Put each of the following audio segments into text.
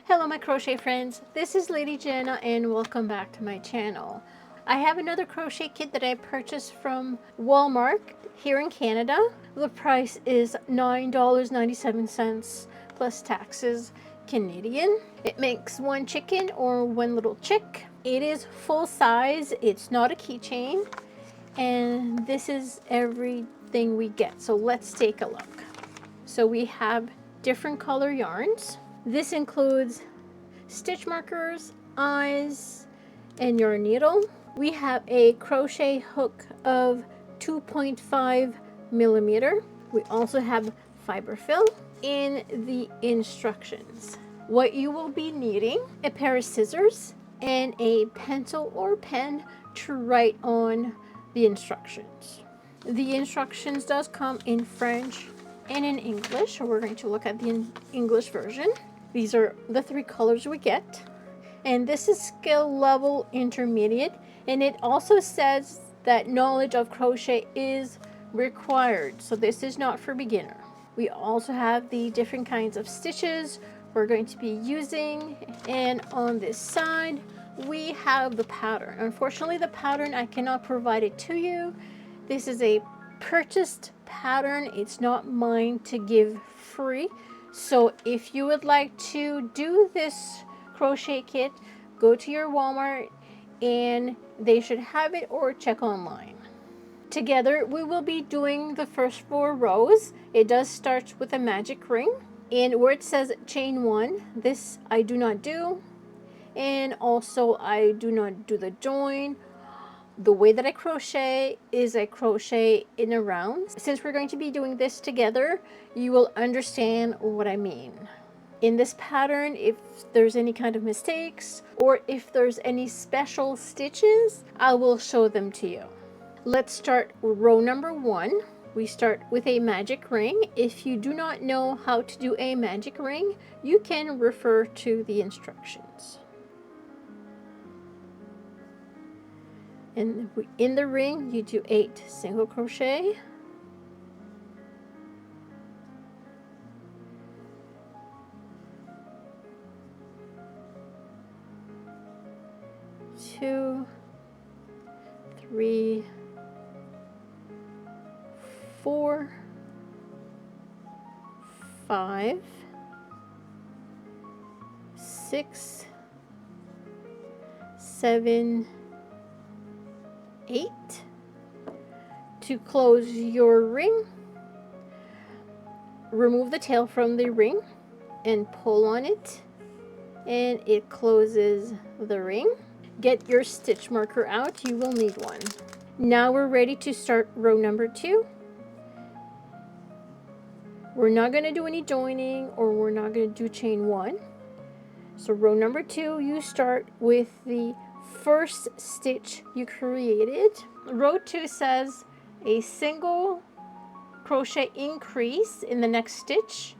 Hello my crochet friends, this is Lady Jenna and welcome back to my channel. I have another crochet kit that I purchased from Walmart here in Canada. The price is $9.97 plus taxes Canadian. It makes one chicken or one little chick. It is full size, it's not a keychain, and this is everything we get. So let's take a look. So we have different color yarns. This includes stitch markers, eyes, and your needle. We have a crochet hook of 2.5 millimeter. We also have fiber fill in the instructions. What you will be needing: a pair of scissors and a pencil or pen to write on the instructions. The instructions does come in French and in English, so we're going to look at the English version. These are the three colors we get, and this is skill level intermediate, and it also says that knowledge of crochet is required, so this is not for beginner. We also have the different kinds of stitches we're going to be using, and on this side we have the pattern. Unfortunately, the pattern I cannot provide it to you. This is a purchased pattern, it's not mine to give free. So if you would like to do this crochet kit, go to your Walmart and they should have it, or check online. Together we will be doing the first 4 rows. It does start with a magic ring, and where it says chain 1, this I do not do, and also I do not do the join. The way that I crochet is I crochet in a round. Since we're going to be doing this together, you will understand what I mean. In this pattern, if there's any kind of mistakes or if there's any special stitches, I will show them to you. Let's start row number 1. We start with a magic ring. If you do not know how to do a magic ring, you can refer to the instructions. And in the ring, you do 8 single crochet, two, 3, 4, 5, 6, 7, 8. To close your ring, remove the tail from the ring and pull on it, and it closes the ring. Get your stitch marker out, you will need one. Now we're ready to start row number 2. We're not going to do any joining, or we're not going to do chain 1. So row number 2, you start with the first stitch you created. Row 2 says a single crochet increase in the next stitch,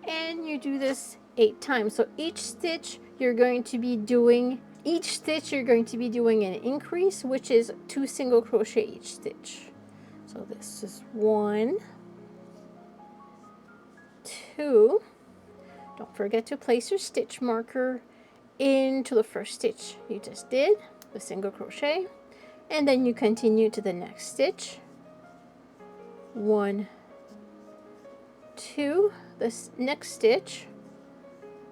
and you do this 8 times. So each stitch you're going to be doing an increase, which is 2 single crochet each stitch. So this is 1, 2. Don't forget to place your stitch marker into the first stitch you just did, the single crochet, and then you continue to the next stitch. 1, 2, this next stitch,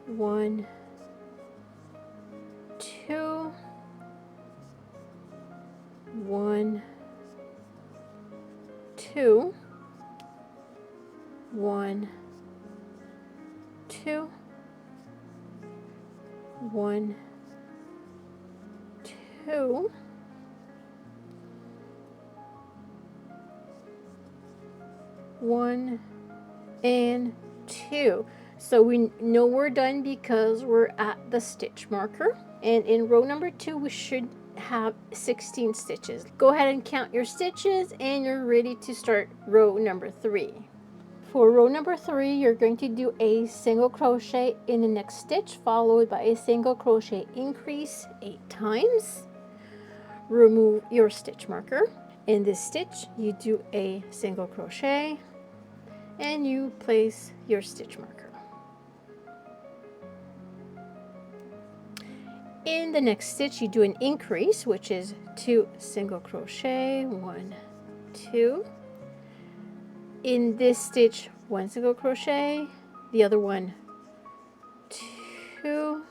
1, 2, 1, 2, 1, 2, 1, 2, 1, and 2. So we know we're done because we're at the stitch marker, and in row number 2 we should have 16 stitches. Go ahead and count your stitches and you're ready to start row number 3. For row number 3, you're going to do a single crochet in the next stitch, followed by a single crochet increase 8 times. Remove your stitch marker. In this stitch, you do a single crochet and you place your stitch marker. In the next stitch, you do an increase, which is 2 single crochet, 1, 2. In this stitch, 1 single crochet, the other one, 2,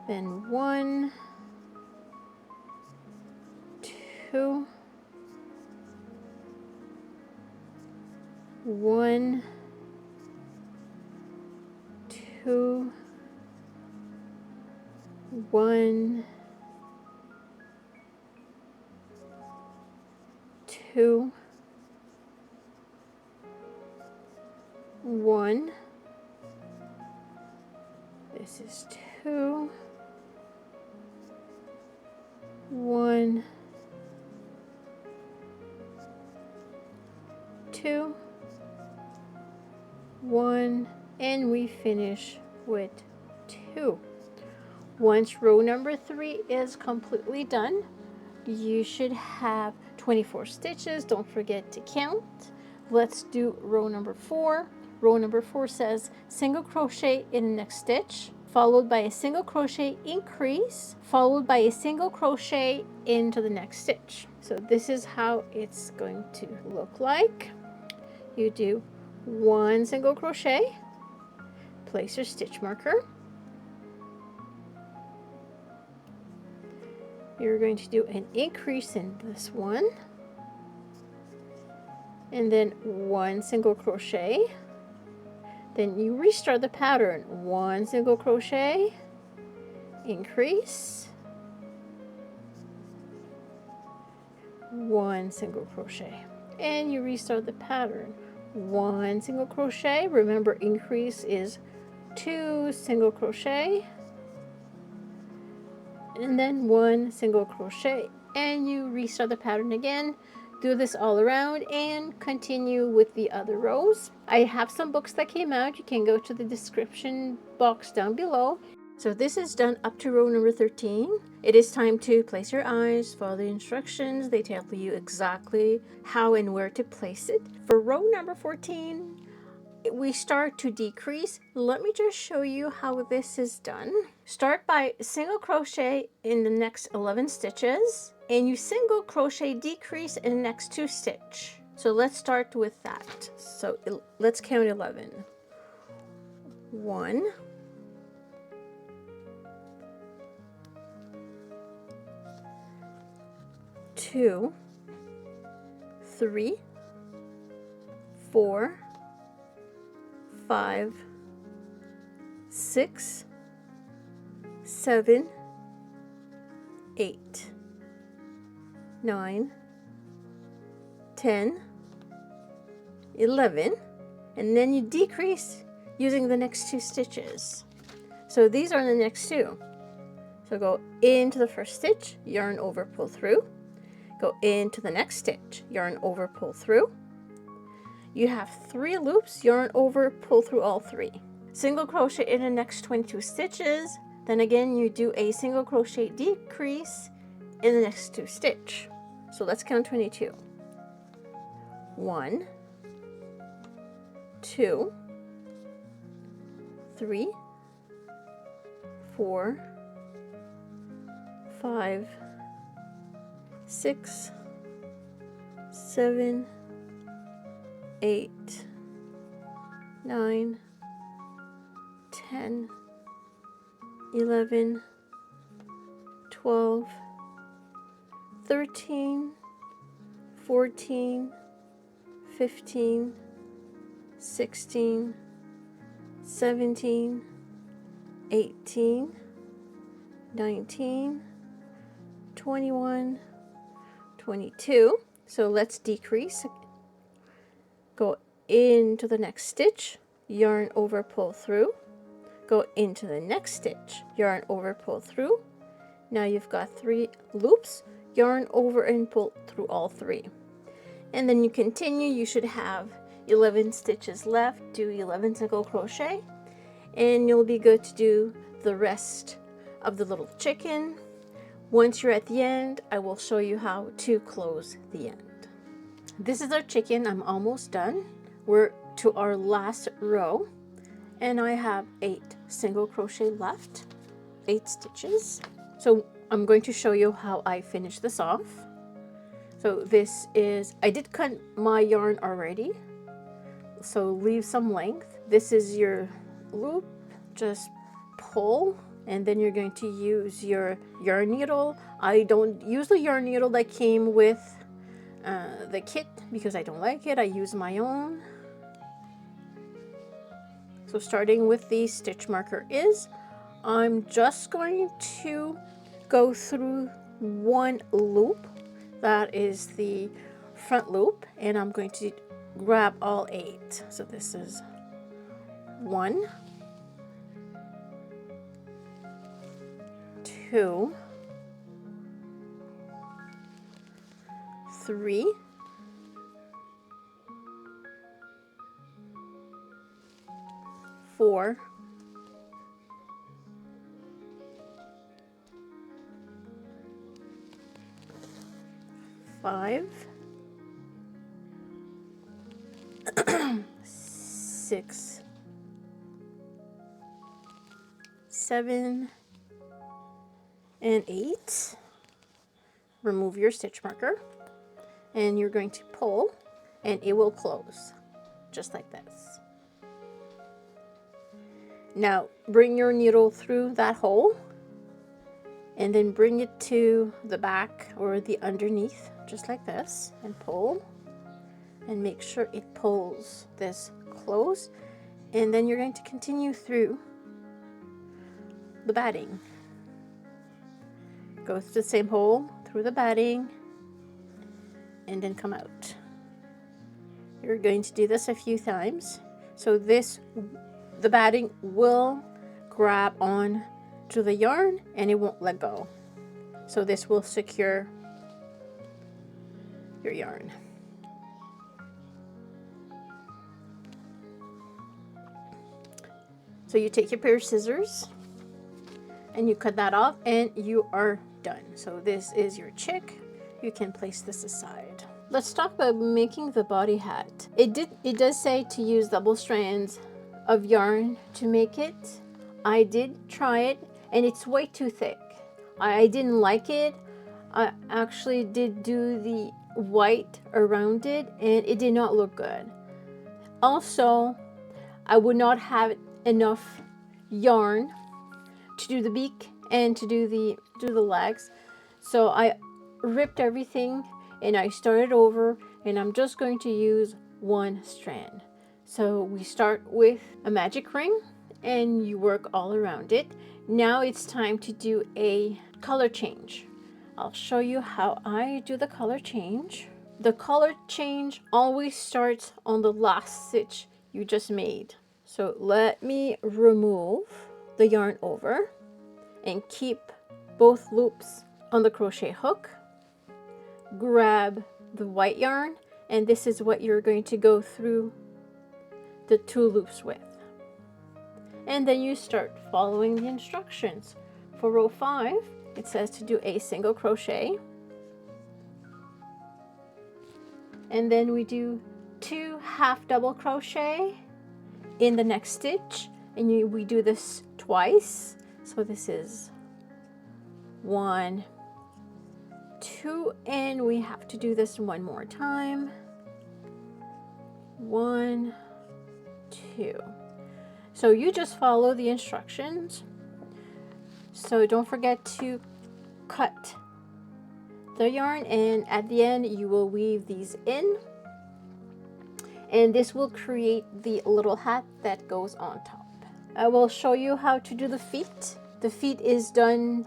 then 1, 2, 1, 2, 1, 2, 1. This is 2, 1, 2, 1, and we finish with 2. Once row number 3 is completely done, you should have 24 stitches. Don't forget to count. Let's do row number 4. Row number 4 says single crochet in the next stitch, followed by a single crochet increase, followed by a single crochet into the next stitch. So this is how it's going to look like. You do 1 single crochet, place your stitch marker. You're going to do an increase in this one, and then 1 single crochet. Then you restart the pattern, 1 single crochet, increase, 1 single crochet, and you restart the pattern, 1 single crochet. Remember, increase is 2 single crochet, and then 1 single crochet, and you restart the pattern again. Do this all around and continue with the other rows. I have some books that came out. You can go to the description box down below. So this is done up to row number 13. It is time to place your eyes, follow the instructions. They tell you exactly how and where to place it. For row number 14, we start to decrease. Let me just show you how this is done. Start by single crochet in the next 11 stitches, and you single crochet decrease in the next 2 stitch. So let's start with that. So let's count 11. 1, 2, 3, 4, 5, 6, 7, 8, 9, 10, 11, and then you decrease using the next 2 stitches. So these are the next 2. So go into the first stitch, yarn over, pull through, go into the next stitch, yarn over, pull through. You have 3 loops, yarn over, pull through all 3. Single crochet in the next 22 stitches. Then again, you do a single crochet decrease in the next 2 stitch. So let's count 22. 1, 2, 3, 4, 5, 6, 7, 8, 9, 10, 11, 12, 13, 14, 15, 16, 17, 18, 19, 21, 22. So let's decrease. Go into the next stitch, yarn over, pull through, go into the next stitch, yarn over, pull through. Now you've got 3 loops, yarn over and pull through all 3. And then you continue. You should have 11 stitches left. Do 11 single crochet, and you'll be good to do the rest of the little chicken. Once you're at the end, I will show you how to close the end. This is our chicken. I'm almost done. We're to our last row, and I have 8 single crochet left. 8 stitches. So I'm going to show you how I finish this off. So this is, I did cut my yarn already, so leave some length. This is your loop, just pull, and then you're going to use your yarn needle. I don't use the yarn needle that came with the kit because I don't like it. I use my own. So starting with the stitch marker is, I'm just going to go through one loop. That is the front loop, and I'm going to grab all 8. So this is 1, 2, 3, 4, 5, 6, 7, and 8. Remove your stitch marker, and you're going to pull, and it will close just like this. Now bring your needle through that hole, and then bring it to the back or the underneath just like this, and pull, and make sure it pulls this close. And then you're going to continue through the batting. Go through the same hole, through the batting, and then come out. You're going to do this a few times. So the batting will grab on to the yarn and it won't let go. So this will secure your yarn. So you take your pair of scissors and you cut that off, and you are done. So this is your chick. You can place this aside. Let's talk about making the body hat. It does say to use double strands of yarn to make it. I did try it, and it's way too thick. I didn't like it. I actually did do the white around it, and it did not look good. Also, I would not have enough yarn to do the beak and to do the legs. So I ripped everything and I started over, and I'm just going to use one strand. So we start with a magic ring and you work all around it. Now it's time to do a color change. I'll show you how I do the color change. The color change always starts on the last stitch you just made. So let me remove the yarn over and keep both loops on the crochet hook. Grab the white yarn, and this is what you're going to go through the 2 loops with. And then you start following the instructions. For row 5, it says to do a single crochet, and then we do 2 half double crochet in the next stitch, and we do this twice. So this is 1, 2, and we have to do this one more time. 1, 2. So you just follow the instructions. So don't forget to cut the yarn, and at the end you will weave these in, and this will create the little hat that goes on top. I will show you how to do the feet. The feet is done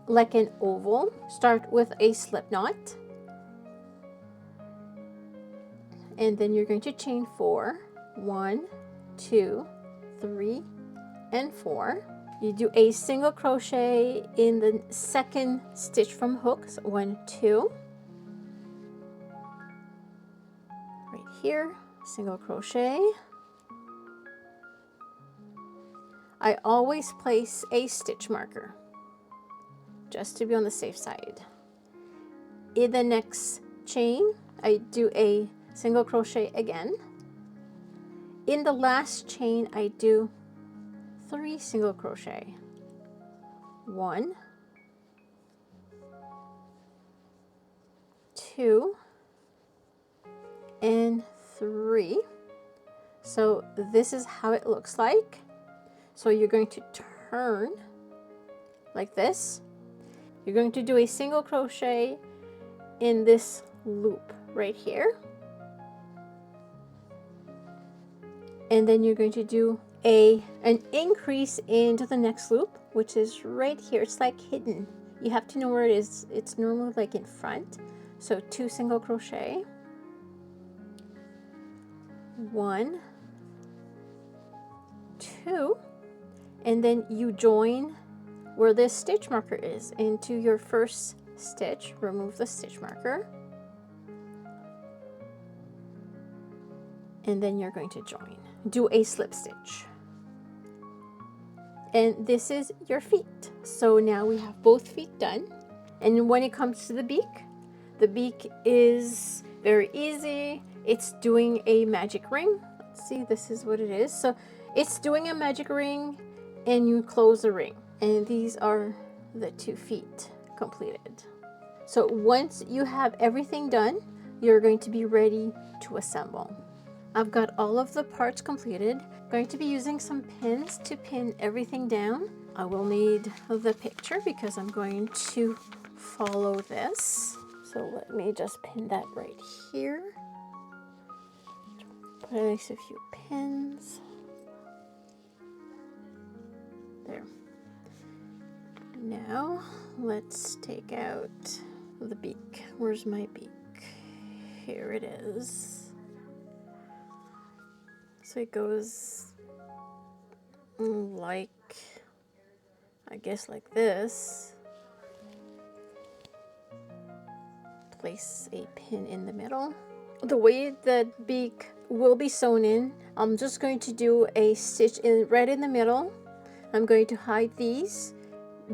like an oval. Start with a slip knot, and then you're going to chain 4. 1, 2, 3, and 4. You do a single crochet in the second stitch from hook. So 1, 2, right here, single crochet. I always place a stitch marker just to be on the safe side. In the next chain, I do a single crochet again. In the last chain, I do 3 single crochet. 1, 2, and 3. So this is how it looks like. So you're going to turn like this. You're going to do a single crochet in this loop right here. And then you're going to do an increase into the next loop, which is right here. It's like hidden. You have to know where it is. It's normally like in front. So 2 single crochet, 1, 2, and then you join where this stitch marker is into your first stitch. Remove the stitch marker, and then you're going to join. Do a slip stitch. And this is your feet. So now we have both feet done. And when it comes to the beak is very easy. It's doing a magic ring. Let's see, this is what it is. So it's doing a magic ring, and you close the ring. And these are the 2 feet completed. So once you have everything done, you're going to be ready to assemble. I've got all of the parts completed. I'm going to be using some pins to pin everything down. I will need the picture because I'm going to follow this. So let me just pin that right here. Place a few pins. There. Now let's take out the beak. Where's my beak? Here it is. So it goes like, I guess like this. Place a pin in the middle. The way the beak will be sewn in, I'm just going to do a stitch right in the middle. I'm going to hide these,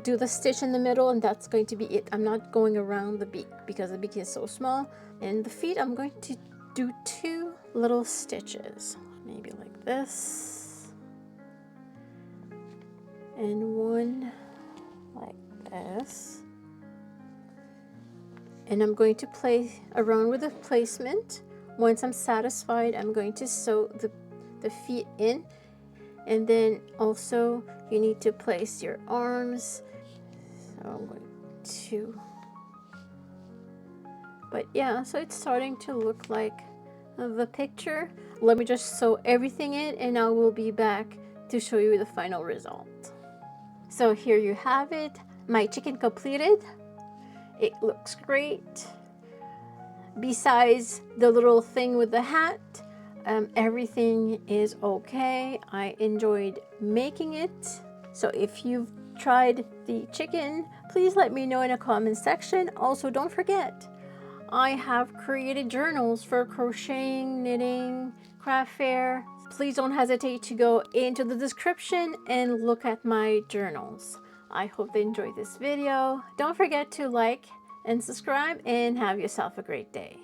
do the stitch in the middle, and that's going to be it. I'm not going around the beak because the beak is so small. And the feet, I'm going to do 2 little stitches. Maybe like this, and 1 like this. And I'm going to play around with the placement. Once I'm satisfied, I'm going to sew the feet in. And then also you need to place your arms. So I'm going to, but yeah, so it's starting to look like the picture. Let me just sew everything in, and I will be back to show you the final result. So here you have it, my chicken completed. It looks great. Besides the little thing with the hat, everything is okay. I enjoyed making it. So if you've tried the chicken, please let me know in a comment section. Also, don't forget, I have created journals for crocheting, knitting, craft fair. Please don't hesitate to go into the description and look at my journals. I hope they enjoyed this video. Don't forget to like and subscribe, and have yourself a great day.